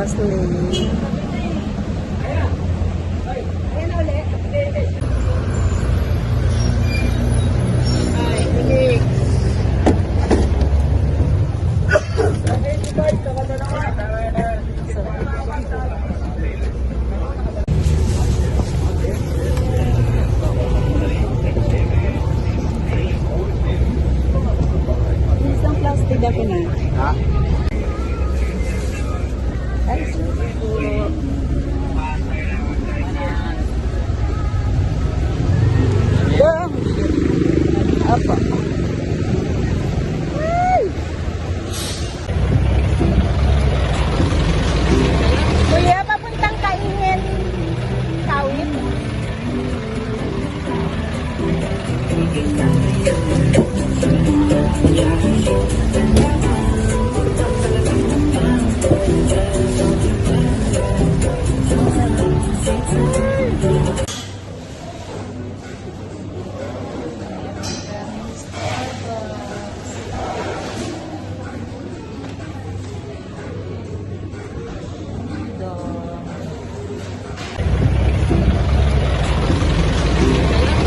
Ashley. Isang plastic ako na. Ha? Ay, sige po. Apa? Kuya, papuntang Kaingin. Kawit.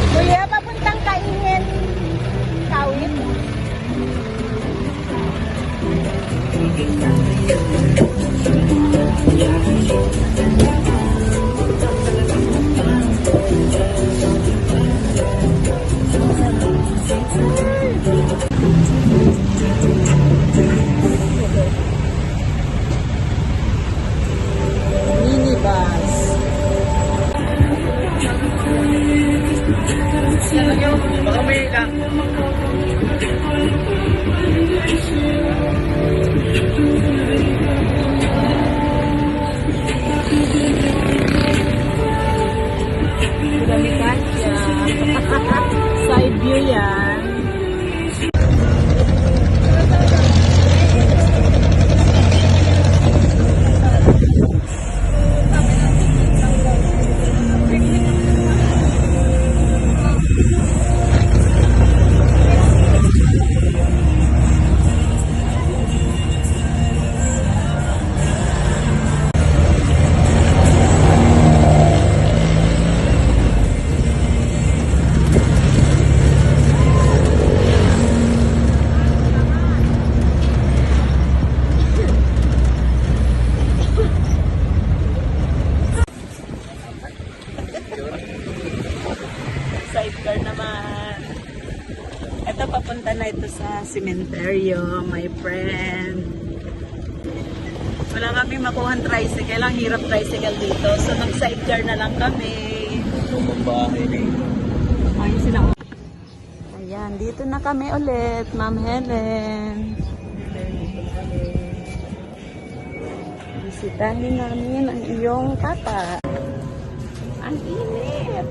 Kuya, papuntang Kaingin. Kawit. Minibus. Baka may lang. Gamitan siya. Side view yan. Sidecar naman. Ito, papunta na ito sa sementeryo, my friend. Wala kami makuha tricycle. Ang hirap tricycle dito. So, nag-sidecar na lang kami. Lumang bahay ni. Ayun sila. Ayan, dito na kami ulit, Ma'am Helen. Bisitahin namin ang iyong tata. Ang init.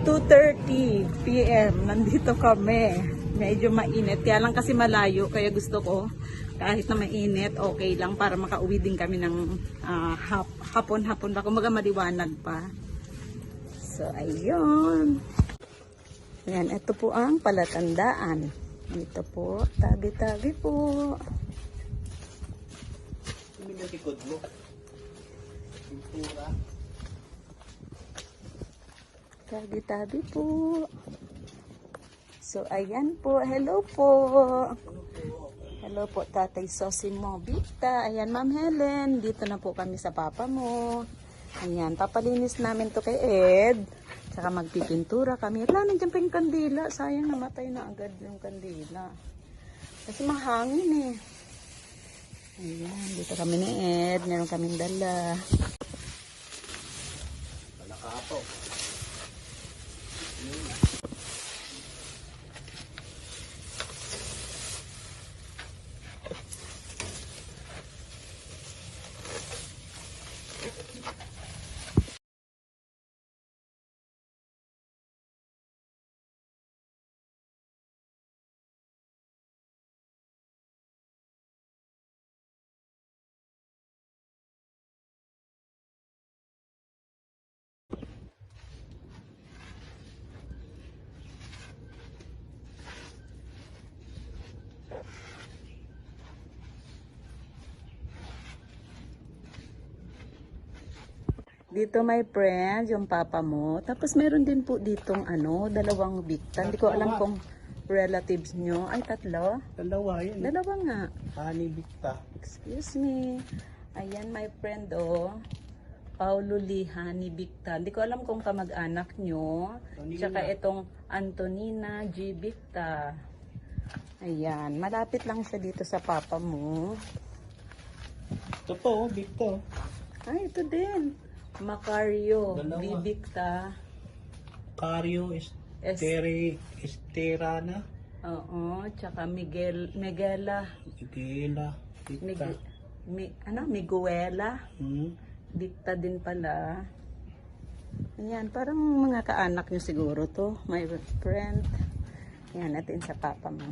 2:30 PM. Nandito kami. Medyo mainit. Kaya lang kasi malayo. Kaya gusto ko kahit na mainit, okay lang para makauwi din kami ng hapon-hapon pa. Kumaga maliwanag pa. So, ayun. Ayan, ito po ang palatandaan. Dito po. Tabi-tabi po. Hindi na likod mo. Pintura. Tabi-tabi po. So, ayan po. Hello po. Hello po, Tatay Sosimo Bita. Ayan, Ma'am Helen. Dito na po kami sa papa mo. Ayan, papalinis namin to kay Ed. Tsaka magpipintura kami. Wala, nandiyan pa yung kandila. Sayang, namatay na agad yung kandila. Kasi mahangin eh. Ayan, dito kami ni Ed. Meron kaming dala. Malakapo. Dito my friend, yung papa mo. Tapos meron din po ditong dalawang Victa. Hindi ko alam kung relatives nyo. Ay, tatlo? Dalawa yun. Dalawa nga. Honey Victa. Excuse me. Ayan my friend Paulo Lihani Victa. Hindi ko alam kung kamag-anak nyo. Antonina. Tsaka itong Antonina G. Victa. Ayan. Malapit lang siya dito sa papa mo. Ito po, Victa. Ay, ito din. Macario Dalawa. B. Victa. Cario Esterana. Oo. Tsaka Miguela. Miguela. Victa. Miguela. Victa din pala. Ayan, parang mga kaanak nyo siguro to, my friend. Ayan, natin sa papa mo.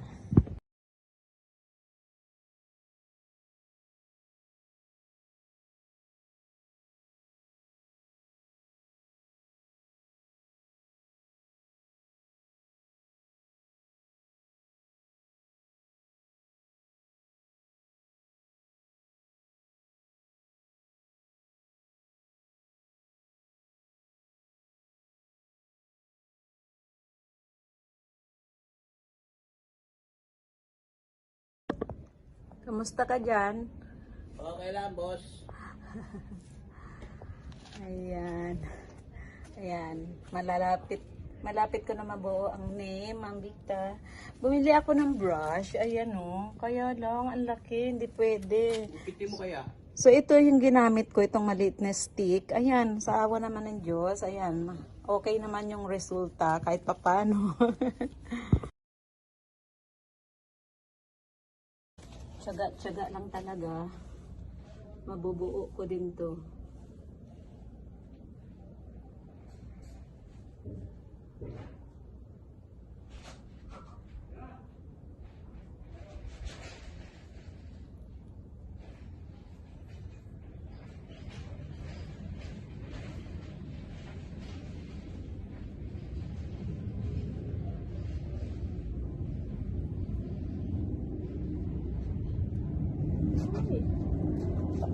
Kamusta ka dyan? Okay lang, boss. Ayan. Ayan. Malapit ko na mabuo ang name, Ma'am Victa. Bumili ako ng brush. Ayan Kaya lang, ang laki. Hindi pwede. Ipiti mo kaya? So, ito yung ginamit ko, itong maliit na stick. Ayan, sa awa naman ng Diyos. Ayan, okay naman yung resulta kahit papano. Tsaga-tsaga lang talaga. Mabubuo ko din to.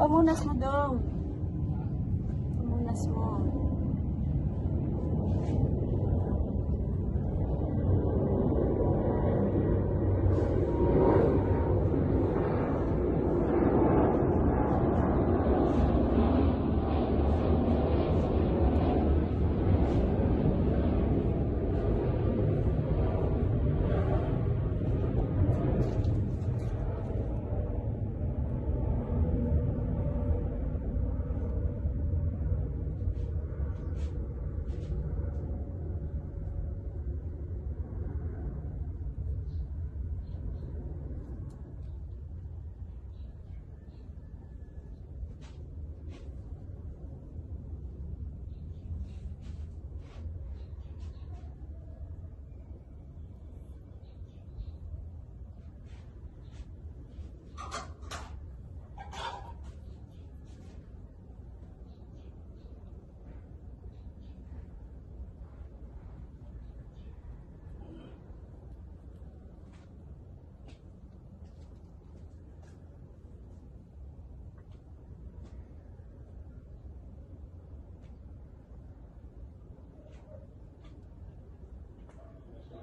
Pamunas mo dong. Pamunas mo.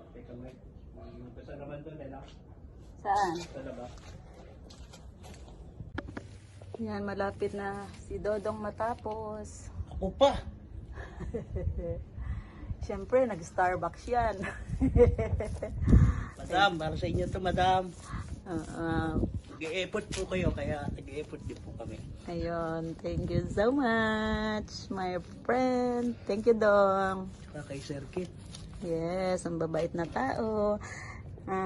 Teka, may umpisa naman doon, no? Saan? Sa labas. Yan, malapit na si Dodong matapos. Ako pa! Siyempre, nag-Starbucks yan. Madam, para sa inyo to, madam. Uh, Nag-e-effort po kayo, kaya nag-e-effort din po kami. Ayun, thank you so much, my friend. Thank you, Dong. Saka kay Sir Kit. Yes, ang babait na tao.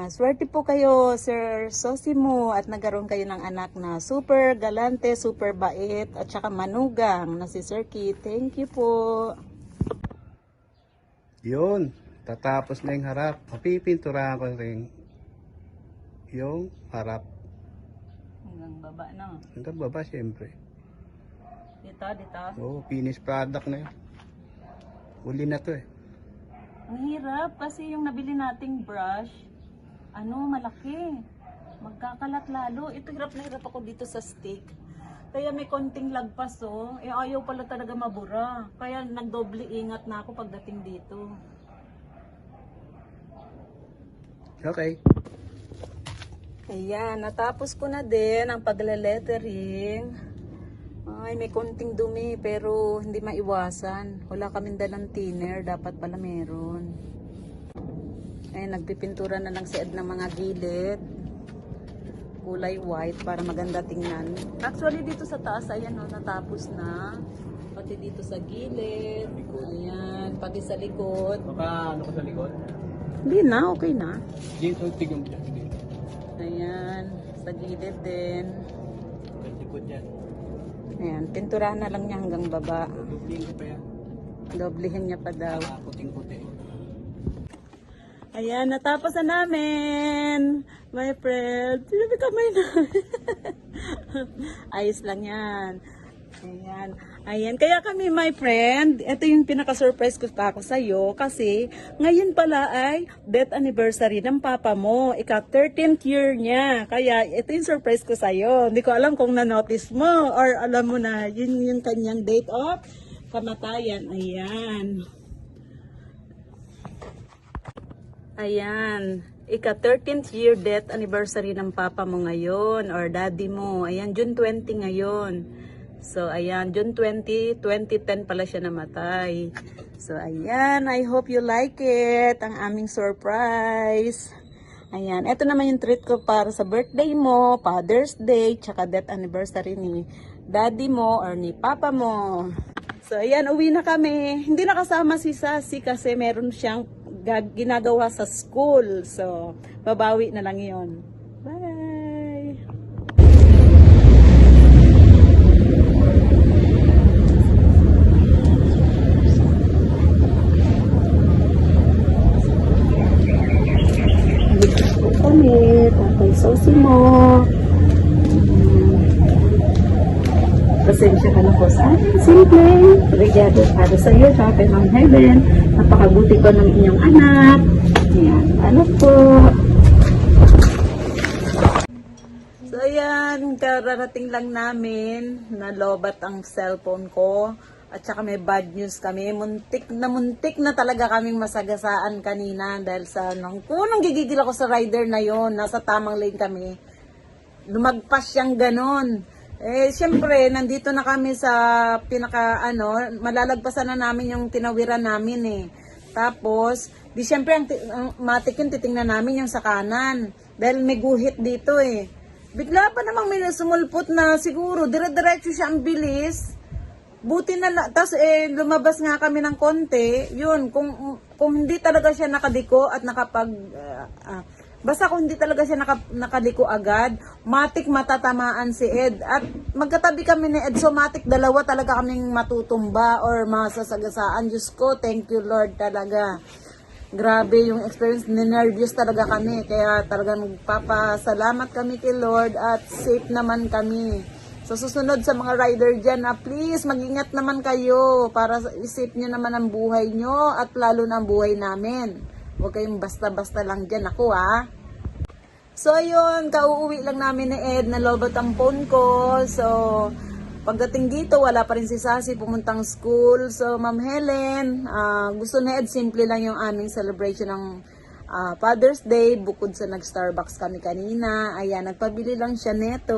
Swerte po kayo, Sir Sosimo, at nagkaroon kayo ng anak na super galante, super bait, at saka manugang na si Sir Kit. Thank you po. Yun, tatapos na yung harap. Mapipinturahan ko rin yung harap. Hanggang baba, no? Hanggang baba, syempre. Dito, dito. Oo, finished product na yun. Uli na to eh. Ang hirap kasi yung nabili nating brush, malaki. Magkakalat lalo. Ito hirap na hirap ako dito sa stick. Kaya may konting lagpas oh. Eh ayaw pala talaga mabura. Kaya nagdoble ingat na ako pagdating dito. Okay. Ayan, natapos ko na din ang pagle-lettering. Ay, may konting dumi pero hindi maiwasan. Wala kaming dalang thinner, dapat pala meron. Ay, nagpipintura na lang si Ed ng mga gilid. Kulay white para maganda tingnan. Actually dito sa taas, ayan o, natapos na. Pati dito sa gilid. Ayan, pati sa likod. Baka ano ka sa likod? Hindi na, okay na. Dito, tignan mo dyan. Dito. Ayan, sa gilid din. Ang likod yan. Ayan, pinturahan na lang niya hanggang baba. Dubling ko pa yan. Doblehin niya pa daw. Puting-puti. Ayan, natapos na namin. My friend. Sinabi kamay namin. Ayos lang yan. Ayan. Ayan. Kaya kami, my friend, ito yung pinaka-surprise ko pa ako sa'yo kasi ngayon pala ay death anniversary ng papa mo. Ika-13th year niya. Kaya ito yung surprise ko sa'yo. Hindi ko alam kung na-notice mo or alam mo na yun yung kanyang date of kamatayan. Ayan. Ayan. Ika-13th year death anniversary ng papa mo ngayon or daddy mo. Ayan, June 20 ngayon. So, ayan, June 20, 2010 pala siya namatay. So, ayan, I hope you like it. Ang aming surprise. Ayan, ito naman yung treat ko para sa birthday mo, Father's Day, tsaka death anniversary ni daddy mo or ni papa mo. So, ayan, uwi na kami. Hindi nakasama si Sassy kasi meron siyang ginagawa sa school. So, babawi na lang yon. Bye! Dito kami, tatay Sosimo. Pasensya ka na po sa akin. Simple. Regalo para sa iyo, sa kay Ma'am Helen. Napakabuti ko ng inyong anak. Ayan. Ano po. So, ayan. Kararating lang namin. Nalobat ang cellphone ko. At saka may bad news kami. Muntik na talaga kaming masagasaan kanina. Dahil sa nang gigigil ako sa rider na yon. Nasa tamang lane kami. Lumagpas siyang ganon. Eh, syempre, nandito na kami sa malalagpasan na namin yung tinawiran namin eh. Tapos, di syempre, ang matik yun, titingnan namin yung sa kanan. Dahil may guhit dito eh. Bigla pa namang may sumulpot na siguro, dire-diretso siya ang bilis. Buti na tapos lumabas nga kami ng konti. Yun, kung hindi talaga siya nakadiko at basta kung hindi talaga siya nakaliko agad, matik matatamaan si Ed. At magkatabi kami ni Ed, so matik dalawa talaga kaming matutumba or masasagasaan. Diyos ko, thank you Lord talaga. Grabe yung experience, nervous talaga kami. Kaya talagang magpapasalamat kami kay Lord at safe naman kami. So susunod sa mga rider dyan, please mag-ingat naman kayo para isip nyo naman ang buhay nyo at lalo na ang buhay namin. Huwag kayong basta-basta lang dyan. Ako So, ayun. Kauuwi lang namin ni Ed. Nalobat ang phone ko. So, pagdating dito, wala pa rin si Sassy pumuntang school. So, Ma'am Helen, gusto ni Ed, simple lang yung aming celebration ng Father's Day. Bukod sa nag-Starbucks kami kanina. Ayan, nagpabili lang siya neto.